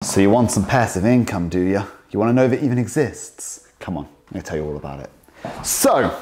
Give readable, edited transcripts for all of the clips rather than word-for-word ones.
So you want some passive income, do you? You want to know if it even exists? Come on, I'm going to tell you all about it. So,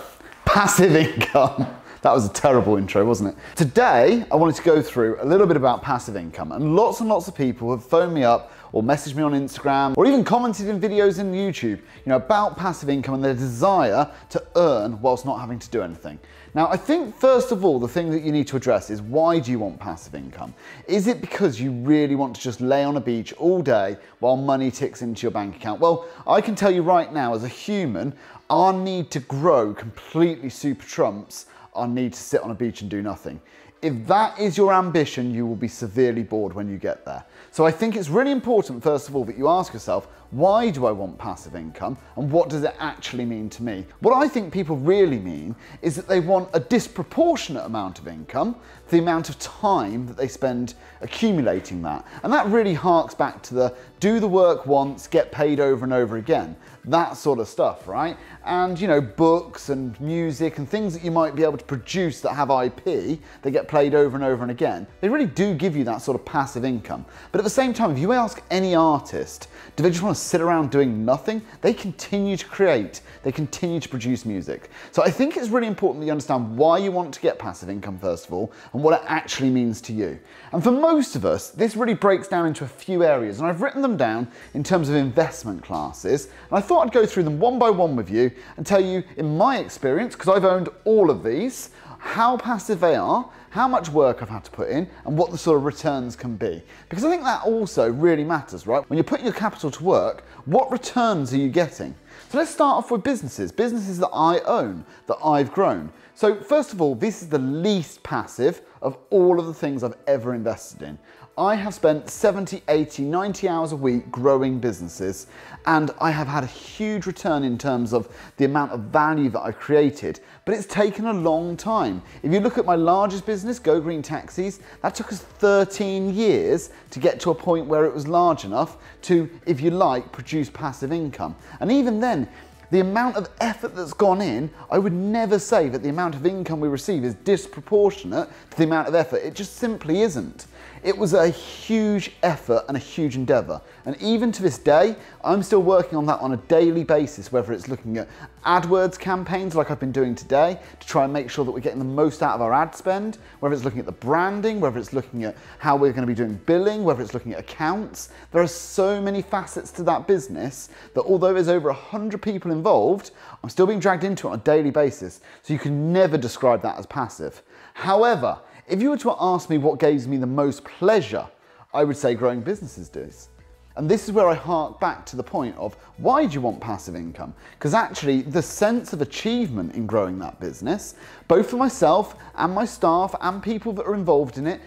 passive income. That was a terrible intro, wasn't it? Today, I wanted to go through a little bit about passive income, and lots of people have phoned me up or messaged me on Instagram or even commented in videos in YouTube, about passive income and their desire to earn whilst not having to do anything. Now, I think first of all, the thing that you need to address is, why do you want passive income? Is it because you really want to just lay on a beach all day while money ticks into your bank account? Well, I can tell you right now, as a human, our need to grow completely super trumps our need to sit on a beach and do nothing. If that is your ambition, you will be severely bored when you get there. So I think it's really important, first of all, that you ask yourself, why do I want passive income and what does it actually mean to me? What I think people really mean is that they want a disproportionate amount of income for the amount of time that they spend accumulating that. And that really harks back to the do the work once, get paid over and over again. That sort of stuff, right? And books and music and things that you might be able to produce that have IP, that get played over and over and again, they really do give you that sort of passive income. But at the same time, if you ask any artist, do they just want to sit around doing nothing? They continue to create, they continue to produce music. So I think it's really important that you understand why you want to get passive income first of all, and what it actually means to you. And for most of us, this really breaks down into a few areas, and I've written them down in terms of investment classes, and I thought I'd go through them one by one with you and tell you, in my experience, because I've owned all of these, how passive they are, how much work I've had to put in, and what the sort of returns can be. Because I think that also really matters, right? When you're putting your capital to work, what returns are you getting? So let's start off with businesses that I own, that I've grown. So first of all, this is the least passive of all of the things I've ever invested in. I have spent 70, 80, 90 hours a week growing businesses, and I have had a huge return in terms of the amount of value that I've created, but it's taken a long time. If you look at my largest business, Go Green Taxis, that took us 13 years to get to a point where it was large enough to, if you like, produce passive income. And even then, the amount of effort that's gone in, I would never say that the amount of income we receive is disproportionate to the amount of effort. It just simply isn't. It was a huge effort and a huge endeavour. And even to this day, I'm still working on that on a daily basis, whether it's looking at AdWords campaigns like I've been doing today to try and make sure that we're getting the most out of our ad spend, whether it's looking at the branding, whether it's looking at how we're going to be doing billing, whether it's looking at accounts. There are so many facets to that business that although there's over 100 people involved, I'm still being dragged into it on a daily basis. So you can never describe that as passive. However, if you were to ask me what gives me the most pleasure, I would say growing businesses does. And this is where I hark back to the point of, why do you want passive income? Because actually the sense of achievement in growing that business, both for myself and my staff and people that are involved in it,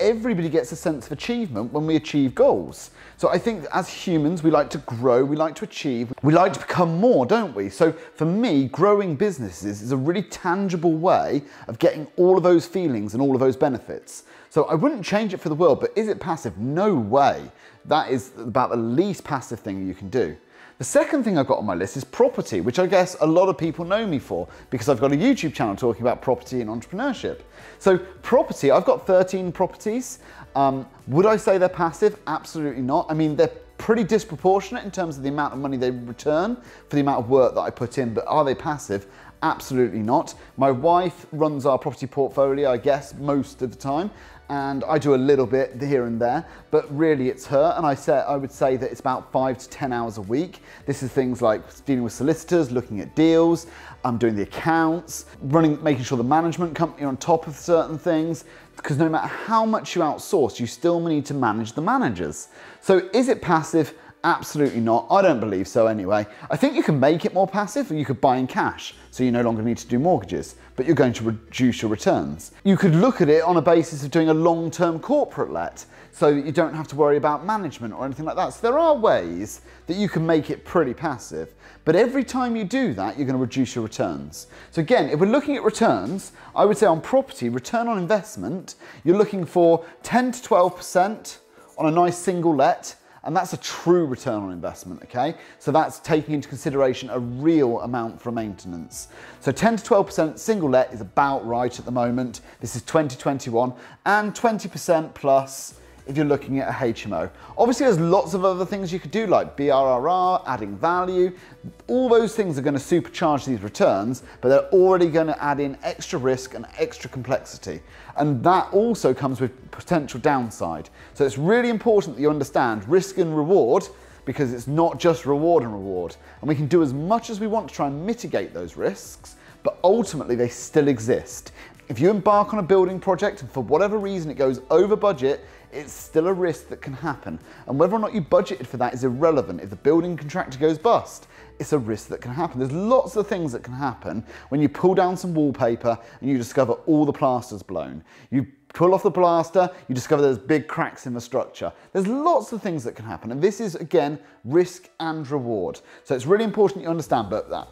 everybody gets a sense of achievement when we achieve goals. So I think as humans, we like to grow, we like to achieve, we like to become more, don't we? So for me, growing businesses is a really tangible way of getting all of those feelings and all of those benefits. So I wouldn't change it for the world, but is it passive? No way. That is about the least passive thing you can do. The second thing I've got on my list is property, which I guess a lot of people know me for because I've got a YouTube channel talking about property and entrepreneurship. So property, I've got 13 properties. Would I say they're passive? Absolutely not. I mean, they're pretty disproportionate in terms of the amount of money they return for the amount of work that I put in, but are they passive? Absolutely not. My wife runs our property portfolio, I guess, most of the time, and I do a little bit here and there, but really it's her, and I would say that it's about 5 to 10 hours a week. This is things like dealing with solicitors, looking at deals, doing the accounts, making sure the management company are on top of certain things, because no matter how much you outsource, you still need to manage the managers. So is it passive? Absolutely not. I don't believe so anyway. I think you can make it more passive, or you could buy in cash, so you no longer need to do mortgages, but you're going to reduce your returns. You could look at it on a basis of doing a long-term corporate let, so that you don't have to worry about management or anything like that. So there are ways that you can make it pretty passive, but every time you do that, you're going to reduce your returns. So again, if we're looking at returns, I would say on property, return on investment, you're looking for 10 to 12% on a nice single let, and that's a true return on investment, okay? So that's taking into consideration a real amount for maintenance. So 10 to 12% single let is about right at the moment. This is 2021, and 20% plus if you're looking at a HMO. Obviously, there's lots of other things you could do like BRRR, adding value. All those things are going to supercharge these returns, but they're already going to add in extra risk and extra complexity. And that also comes with potential downside. So it's really important that you understand risk and reward, because it's not just reward and reward. And we can do as much as we want to try and mitigate those risks, but ultimately they still exist. If you embark on a building project and for whatever reason it goes over budget, it's still a risk that can happen. And whether or not you budgeted for that is irrelevant. If the building contractor goes bust, it's a risk that can happen. There's lots of things that can happen when you pull down some wallpaper and you discover all the plaster's blown. You pull off the plaster, you discover there's big cracks in the structure. There's lots of things that can happen. And this is, again, risk and reward. So it's really important you understand about that.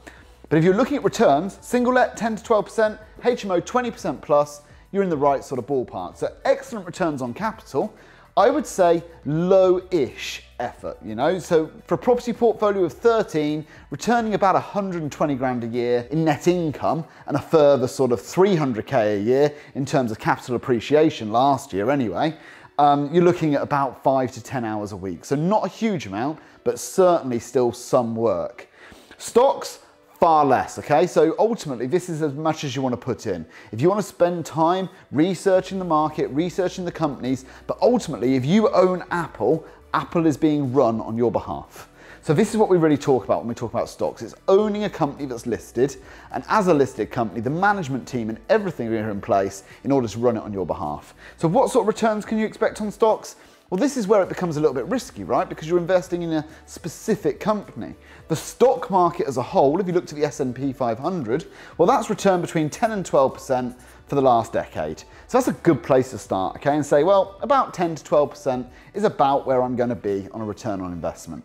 But if you're looking at returns, single let 10 to 12%, HMO 20% plus, you're in the right sort of ballpark. So excellent returns on capital. I would say low-ish effort, you know? So for a property portfolio of 13, returning about 120 grand a year in net income and a further sort of 300k a year in terms of capital appreciation last year anyway, you're looking at about 5 to 10 hours a week. So not a huge amount, but certainly still some work. Stocks, far less, okay? So ultimately, this is as much as you want to put in. If you want to spend time researching the market, researching the companies, but ultimately, if you own Apple, Apple is being run on your behalf. So this is what we really talk about when we talk about stocks. It's owning a company that's listed, and as a listed company, the management team and everything are in place in order to run it on your behalf. So what sort of returns can you expect on stocks? Well, this is where it becomes a little bit risky, right? Because you're investing in a specific company. The stock market as a whole, if you looked at the S&P 500, well, that's returned between 10 and 12% for the last decade. So that's a good place to start, okay? And say, well, about 10 to 12% is about where I'm going to be on a return on investment.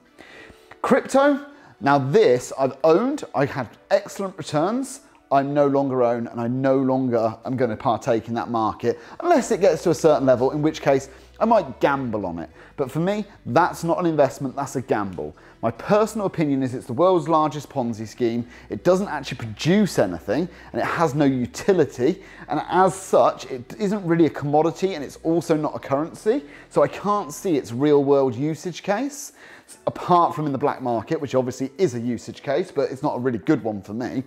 Crypto, now this I've owned, I had excellent returns. I no longer own, and I no longer am going to partake in that market unless it gets to a certain level, in which case I might gamble on it. But for me, that's not an investment, that's a gamble. My personal opinion is it's the world's largest Ponzi scheme. It doesn't actually produce anything, and it has no utility. And as such, it isn't really a commodity, and it's also not a currency. So I can't see its real world usage case, apart from in the black market, which obviously is a usage case, but it's not a really good one for me.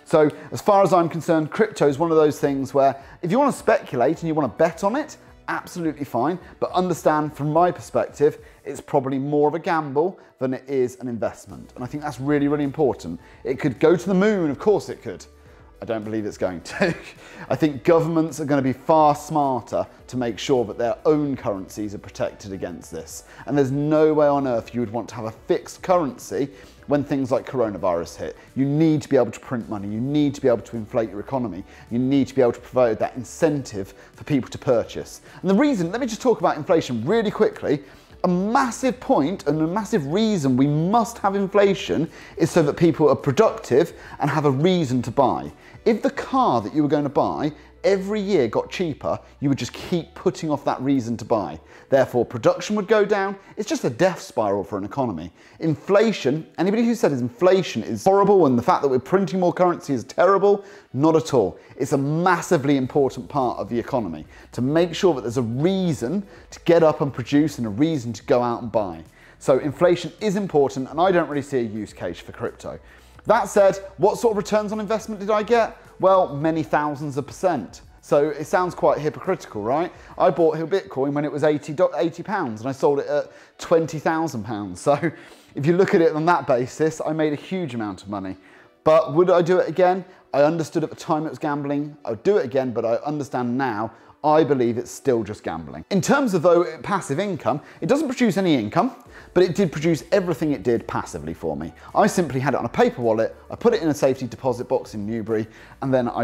So as far as I'm concerned, crypto is one of those things where if you want to speculate and you want to bet on it, absolutely fine, but understand from my perspective, it's probably more of a gamble than it is an investment. And I think that's really, really important. It could go to the moon, of course it could. I don't believe it's going to. I think governments are going to be far smarter to make sure that their own currencies are protected against this. And there's no way on earth you would want to have a fixed currency when things like coronavirus hit. You need to be able to print money. You need to be able to inflate your economy. You need to be able to provide that incentive for people to purchase. And the reason, let me just talk about inflation really quickly. A massive point and a massive reason we must have inflation is so that people are productive and have a reason to buy. If the car that you were going to buy every year got cheaper, you would just keep putting off that reason to buy. Therefore, production would go down. It's just a death spiral for an economy. Inflation, anybody who said inflation is horrible and the fact that we're printing more currency is terrible, not at all. It's a massively important part of the economy to make sure that there's a reason to get up and produce and a reason to go out and buy. So inflation is important, and I don't really see a use case for crypto. That said, what sort of returns on investment did I get? Well, many thousands of percent. So it sounds quite hypocritical, right? I bought Bitcoin when it was £80 and I sold it at £20,000. So if you look at it on that basis, I made a huge amount of money. But would I do it again? I understood at the time it was gambling. I would do it again, but I understand now, I believe it's still just gambling. In terms of though passive income, it doesn't produce any income, but it did produce everything it did passively for me. I simply had it on a paper wallet, I put it in a safety deposit box in Newbury, and then I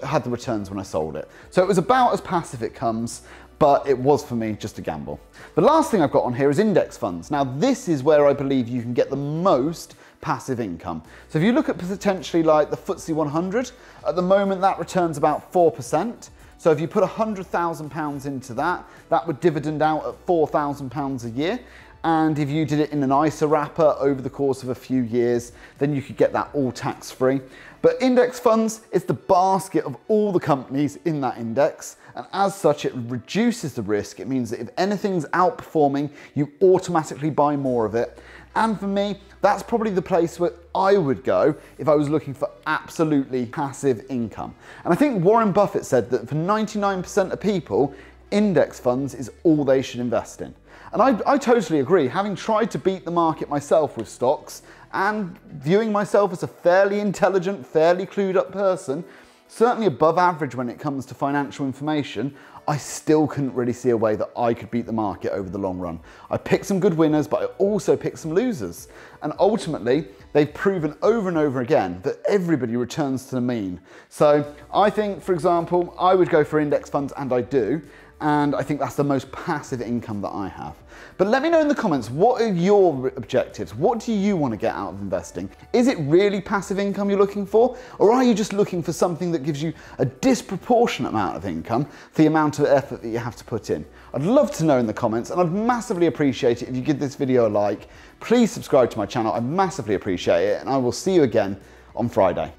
had the returns when I sold it. So it was about as passive it comes, but it was for me just a gamble. The last thing I've got on here is index funds. Now this is where I believe you can get the most passive income. So if you look at potentially like the FTSE 100, at the moment that returns about 4%. So if you put £100,000 into that, that would dividend out at £4,000 a year. And if you did it in an ISA wrapper over the course of a few years, then you could get that all tax-free. But index funds is the basket of all the companies in that index. And as such, it reduces the risk. It means that if anything's outperforming, you automatically buy more of it. And for me, that's probably the place where I would go if I was looking for absolutely passive income. And I think Warren Buffett said that for 99% of people, index funds is all they should invest in. And I totally agree. Having tried to beat the market myself with stocks and viewing myself as a fairly intelligent, fairly clued up person, certainly above average when it comes to financial information, I still couldn't really see a way that I could beat the market over the long run. I picked some good winners, but I also picked some losers. And ultimately, they've proven over and over again that everybody returns to the mean. So I think, for example, I would go for index funds, and I do. And I think that's the most passive income that I have. But let me know in the comments, what are your objectives? What do you want to get out of investing? Is it really passive income you're looking for? Or are you just looking for something that gives you a disproportionate amount of income for the amount of effort that you have to put in? I'd love to know in the comments, and I'd massively appreciate it if you give this video a like. Please subscribe to my channel, I massively appreciate it, and I will see you again on Friday.